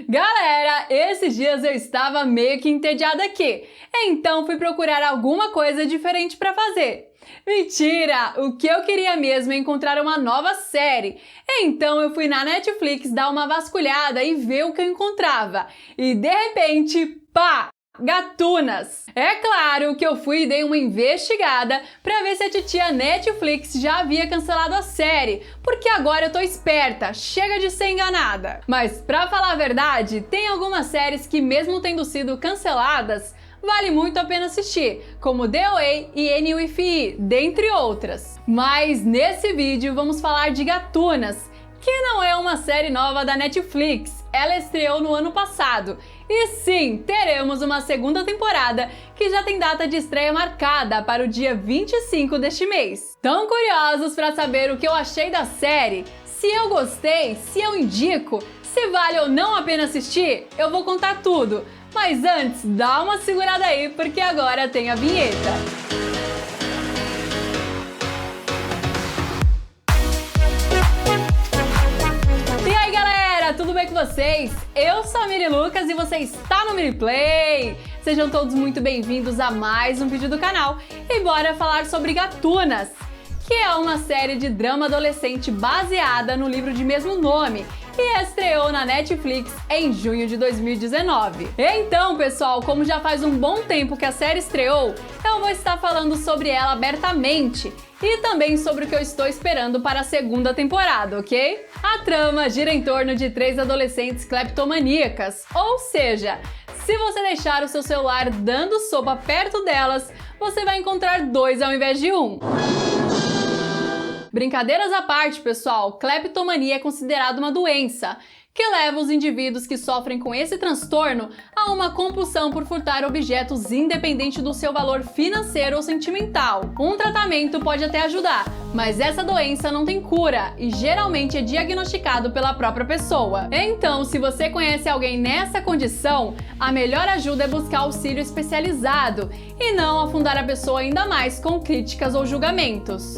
Galera, esses dias eu estava meio que entediada aqui, então fui procurar alguma coisa diferente para fazer. Mentira! O que eu queria mesmo é encontrar uma nova série. Então eu fui na Netflix dar uma vasculhada e ver o que eu encontrava. E de repente, pá! Gatunas! É claro que eu fui e dei uma investigada pra ver se a titia Netflix já havia cancelado a série, porque agora eu tô esperta, chega de ser enganada. Mas pra falar a verdade, tem algumas séries que mesmo tendo sido canceladas, vale muito a pena assistir, como The Way e NWFI, dentre outras. Mas nesse vídeo vamos falar de Gatunas, que não é uma série nova da Netflix, ela estreou no ano passado. E sim, teremos uma segunda temporada que já tem data de estreia marcada para o dia 25 deste mês. Tão curiosos para saber o que eu achei da série? Se eu gostei, se eu indico, se vale ou não a pena assistir, eu vou contar tudo. Mas antes, dá uma segurada aí porque agora tem a vinheta. Tudo bem com vocês? Eu sou a Miri Lucas e você está no Miri Play. Sejam todos muito bem-vindos a mais um vídeo do canal e bora falar sobre Gatunas, que é uma série de drama adolescente baseada no livro de mesmo nome e estreou na Netflix em junho de 2019. Então, pessoal, como já faz um bom tempo que a série estreou, eu vou estar falando sobre ela abertamente e também sobre o que eu estou esperando para a segunda temporada, ok? A trama gira em torno de 3 adolescentes cleptomaníacas, ou seja, se você deixar o seu celular dando sopa perto delas, você vai encontrar 2 ao invés de 1. Brincadeiras à parte, pessoal, cleptomania é considerada uma doença que leva os indivíduos que sofrem com esse transtorno a uma compulsão por furtar objetos independente do seu valor financeiro ou sentimental. Um tratamento pode até ajudar, mas essa doença não tem cura e geralmente é diagnosticado pela própria pessoa. Então, se você conhece alguém nessa condição, a melhor ajuda é buscar auxílio especializado e não afundar a pessoa ainda mais com críticas ou julgamentos.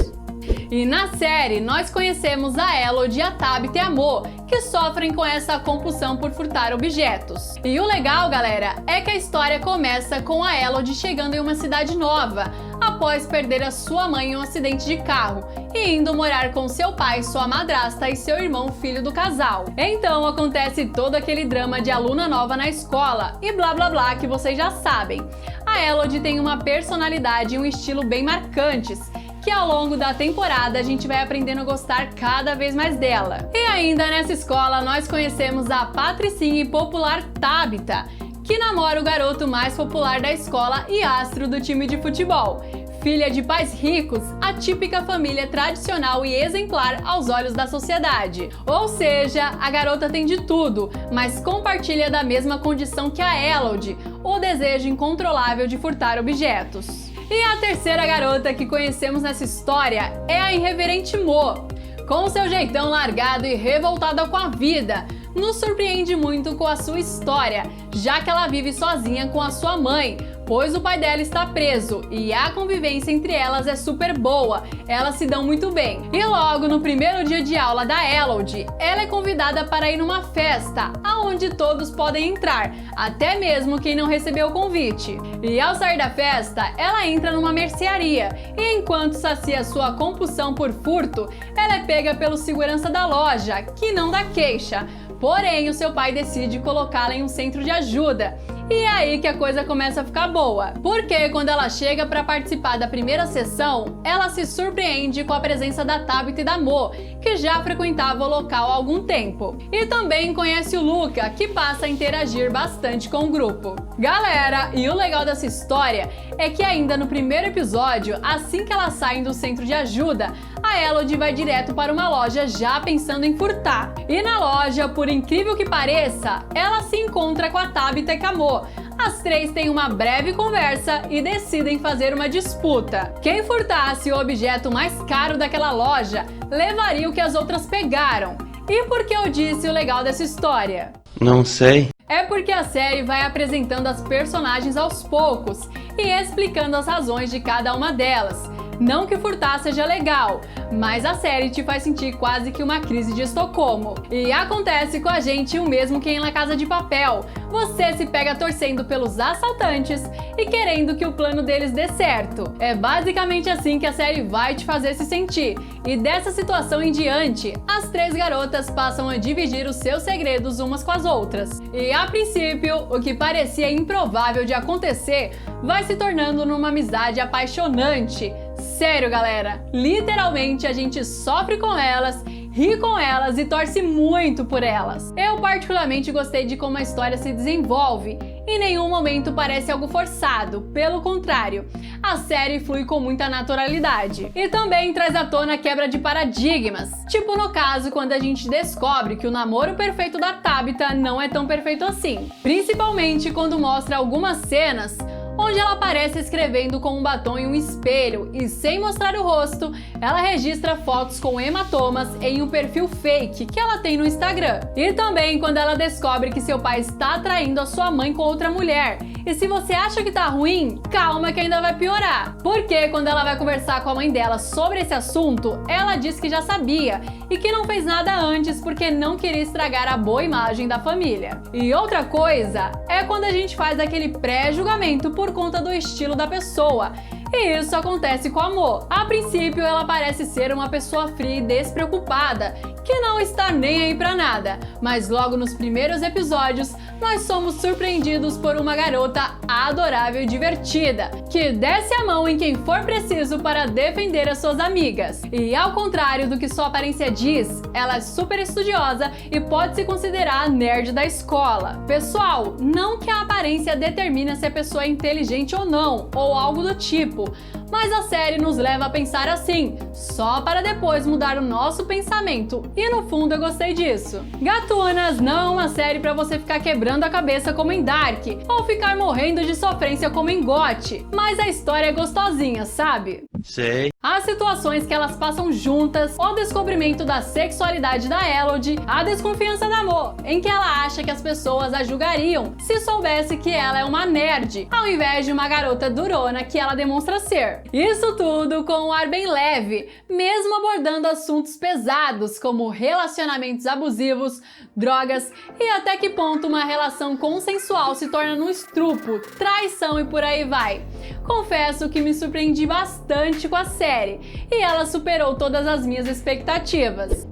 E na série, nós conhecemos a Elodie, a Tabitha e a Mo, que sofrem com essa compulsão por furtar objetos. E o legal, galera, é que a história começa com a Elodie chegando em uma cidade nova, após perder a sua mãe em um acidente de carro, e indo morar com seu pai, sua madrasta e seu irmão, filho do casal. Então acontece todo aquele drama de aluna nova na escola e blá blá blá que vocês já sabem. A Elodie tem uma personalidade e um estilo bem marcantes, que ao longo da temporada a gente vai aprendendo a gostar cada vez mais dela. E ainda nessa escola nós conhecemos a patricinha e popular Tabitha, que namora o garoto mais popular da escola e astro do time de futebol. Filha de pais ricos, a típica família tradicional e exemplar aos olhos da sociedade. Ou seja, a garota tem de tudo, mas compartilha da mesma condição que a Elodie, o desejo incontrolável de furtar objetos. E a terceira garota que conhecemos nessa história é a irreverente Mo. Com seu jeitão largado e revoltada com a vida, nos surpreende muito com a sua história, já que ela vive sozinha com a sua mãe, pois o pai dela está preso e a convivência entre elas é super boa, elas se dão muito bem. E logo no primeiro dia de aula da Elodie, ela é convidada para ir numa festa, aonde todos podem entrar, até mesmo quem não recebeu o convite. E ao sair da festa, ela entra numa mercearia e enquanto sacia sua compulsão por furto, ela é pega pelo segurança da loja, que não dá queixa. Porém, o seu pai decide colocá-la em um centro de ajuda. E é aí que a coisa começa a ficar boa. Porque quando ela chega para participar da primeira sessão, ela se surpreende com a presença da Tabitha e da Mo, que já frequentava o local há algum tempo. E também conhece o Luca, que passa a interagir bastante com o grupo. Galera, e o legal dessa história é que ainda no primeiro episódio, assim que elas saem do centro de ajuda, a Elodie vai direto para uma loja já pensando em furtar. E na loja, por incrível que pareça, ela se encontra com a Tabitha e com a Mo. As 3 têm uma breve conversa e decidem fazer uma disputa. Quem furtasse o objeto mais caro daquela loja levaria o que as outras pegaram. E por que eu disse o legal dessa história? Não sei. É porque a série vai apresentando as personagens aos poucos e explicando as razões de cada uma delas. Não que furtar seja legal, mas a série te faz sentir quase que uma crise de Estocolmo. E acontece com a gente o mesmo que em La Casa de Papel. Você se pega torcendo pelos assaltantes e querendo que o plano deles dê certo. É basicamente assim que a série vai te fazer se sentir. E dessa situação em diante, as três garotas passam a dividir os seus segredos umas com as outras. E a princípio, o que parecia improvável de acontecer vai se tornando numa amizade apaixonante. Sério, galera, literalmente a gente sofre com elas, ri com elas e torce muito por elas. Eu particularmente gostei de como a história se desenvolve. Em nenhum momento parece algo forçado, pelo contrário, a série flui com muita naturalidade. E também traz à tona a quebra de paradigmas, tipo no caso quando a gente descobre que o namoro perfeito da Tabitha não é tão perfeito assim. Principalmente quando mostra algumas cenas onde ela aparece escrevendo com um batom em um espelho e, sem mostrar o rosto, ela registra fotos com hematomas em um perfil fake que ela tem no Instagram. E também quando ela descobre que seu pai está traindo a sua mãe com outra mulher. E se você acha que tá ruim, calma que ainda vai piorar. Porque quando ela vai conversar com a mãe dela sobre esse assunto, ela diz que já sabia e que não fez nada antes porque não queria estragar a boa imagem da família. E outra coisa é quando a gente faz aquele pré-julgamento por conta do estilo da pessoa. E isso acontece com a Mo. A princípio, ela parece ser uma pessoa fria e despreocupada, que não está nem aí pra nada. Mas logo nos primeiros episódios, nós somos surpreendidos por uma garota adorável e divertida, que desce a mão em quem for preciso para defender as suas amigas. E ao contrário do que sua aparência diz, ela é super estudiosa e pode se considerar a nerd da escola. Pessoal, não que a aparência determine se a pessoa é inteligente ou não, ou algo do tipo, mas a série nos leva a pensar assim, só para depois mudar o nosso pensamento, e no fundo eu gostei disso. Gatunas não é uma série para você ficar quebrando a cabeça como em Dark, ou ficar morrendo de sofrência como em GOT, mas a história é gostosinha, sabe? Sei. As situações que elas passam juntas, o descobrimento da sexualidade da Elodie, a desconfiança da Mo, em que ela acha que as pessoas a julgariam se soubesse que ela é uma nerd, ao invés de uma garota durona que ela demonstra ser. Isso tudo com um ar bem leve, mesmo abordando assuntos pesados como relacionamentos abusivos, drogas e até que ponto uma relação consensual se torna um estupro, traição e por aí vai. Confesso que me surpreendi bastante com a série e ela superou todas as minhas expectativas.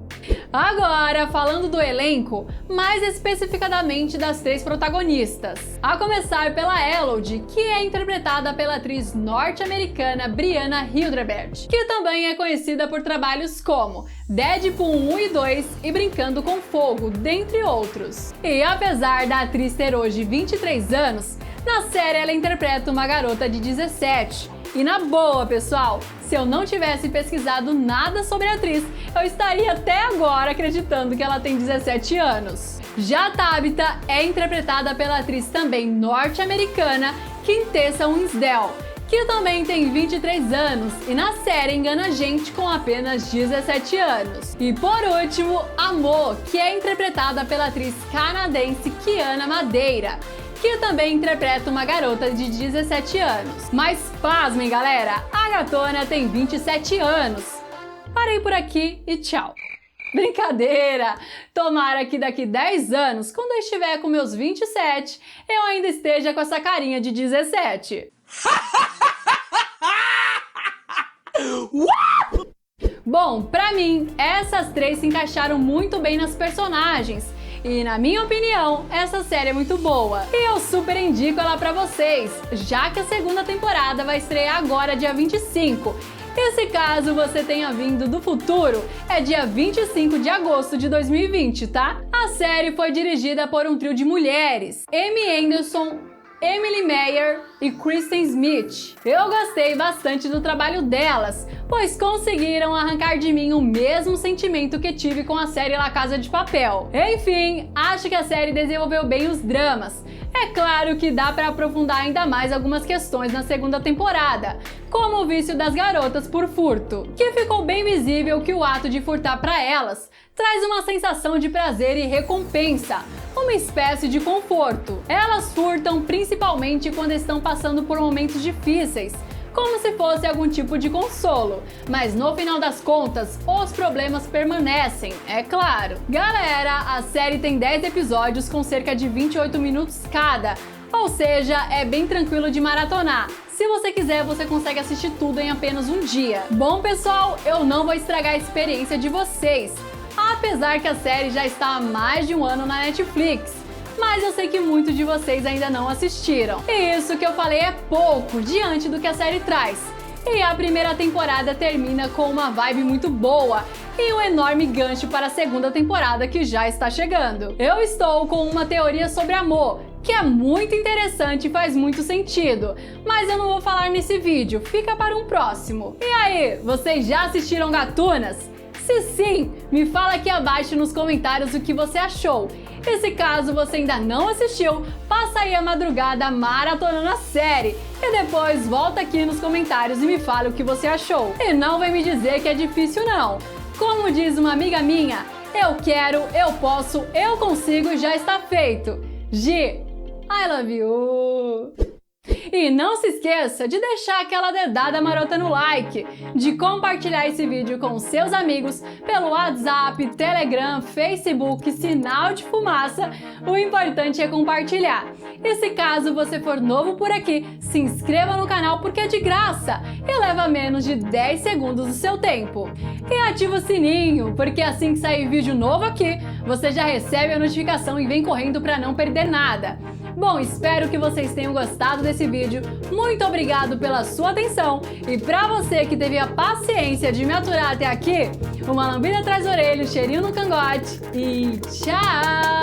Agora, falando do elenco, mais especificadamente das três protagonistas. A começar pela Elodie, que é interpretada pela atriz norte-americana Brianna Hildebrandt, que também é conhecida por trabalhos como Deadpool 1 e 2 e Brincando com Fogo, dentre outros. E apesar da atriz ter hoje 23 anos, na série ela interpreta uma garota de 17. E na boa, pessoal, se eu não tivesse pesquisado nada sobre a atriz, eu estaria até agora acreditando que ela tem 17 anos. Já Tabitha é interpretada pela atriz também norte-americana Quintessa Winsdell, que também tem 23 anos e na série engana a gente com apenas 17 anos. E por último, a Mo, que é interpretada pela atriz canadense Kiana Madeira, que também interpreta uma garota de 17 anos. Mas pasmem, galera, a gatona tem 27 anos. Parei por aqui e tchau. Brincadeira! Tomara que daqui 10 anos, quando eu estiver com meus 27, eu ainda esteja com essa carinha de 17. Bom, pra mim, essas três se encaixaram muito bem nas personagens. E na minha opinião, essa série é muito boa. E eu super indico ela pra vocês, já que a segunda temporada vai estrear agora dia 25. E se caso você tenha vindo do futuro, é dia 25 de agosto de 2020, tá? A série foi dirigida por um trio de mulheres, Amy Anderson, Emily Meyer e Kristen Smith. Eu gostei bastante do trabalho delas, pois conseguiram arrancar de mim o mesmo sentimento que tive com a série La Casa de Papel. Enfim, acho que a série desenvolveu bem os dramas. É claro que dá para aprofundar ainda mais algumas questões na segunda temporada, como o vício das garotas por furto, que ficou bem visível que o ato de furtar para elas traz uma sensação de prazer e recompensa, uma espécie de conforto. Elas furtam principalmente quando estão passando por momentos difíceis, como se fosse algum tipo de consolo. Mas no final das contas, os problemas permanecem, é claro. Galera, a série tem 10 episódios com cerca de 28 minutos cada, ou seja, é bem tranquilo de maratonar. Se você quiser, você consegue assistir tudo em apenas um dia. Bom, pessoal, eu não vou estragar a experiência de vocês, apesar que a série já está há mais de um ano na Netflix. Mas eu sei que muitos de vocês ainda não assistiram. E isso que eu falei é pouco diante do que a série traz. E a primeira temporada termina com uma vibe muito boa e um enorme gancho para a segunda temporada que já está chegando. Eu estou com uma teoria sobre amor, que é muito interessante e faz muito sentido, mas eu não vou falar nesse vídeo, fica para um próximo. E aí, vocês já assistiram Gatunas? Se sim, me fala aqui abaixo nos comentários o que você achou. E se caso você ainda não assistiu, passa aí a madrugada maratonando a série e depois volta aqui nos comentários e me fala o que você achou. E não vem me dizer que é difícil não. Como diz uma amiga minha, eu quero, eu posso, eu consigo e já está feito. Gi, I love you! E não se esqueça de deixar aquela dedada marota no like, de compartilhar esse vídeo com seus amigos pelo WhatsApp, Telegram, Facebook, sinal de fumaça. O importante é compartilhar. E se caso você for novo por aqui, se inscreva no canal porque é de graça e leva menos de 10 segundos do seu tempo. E ativa o sininho, porque assim que sair vídeo novo aqui, você já recebe a notificação e vem correndo para não perder nada. Bom, espero que vocês tenham gostado desse vídeo. Muito obrigado pela sua atenção. E pra você que teve a paciência de me aturar até aqui, uma lambida atrás da orelha, um cheirinho no cangote e tchau!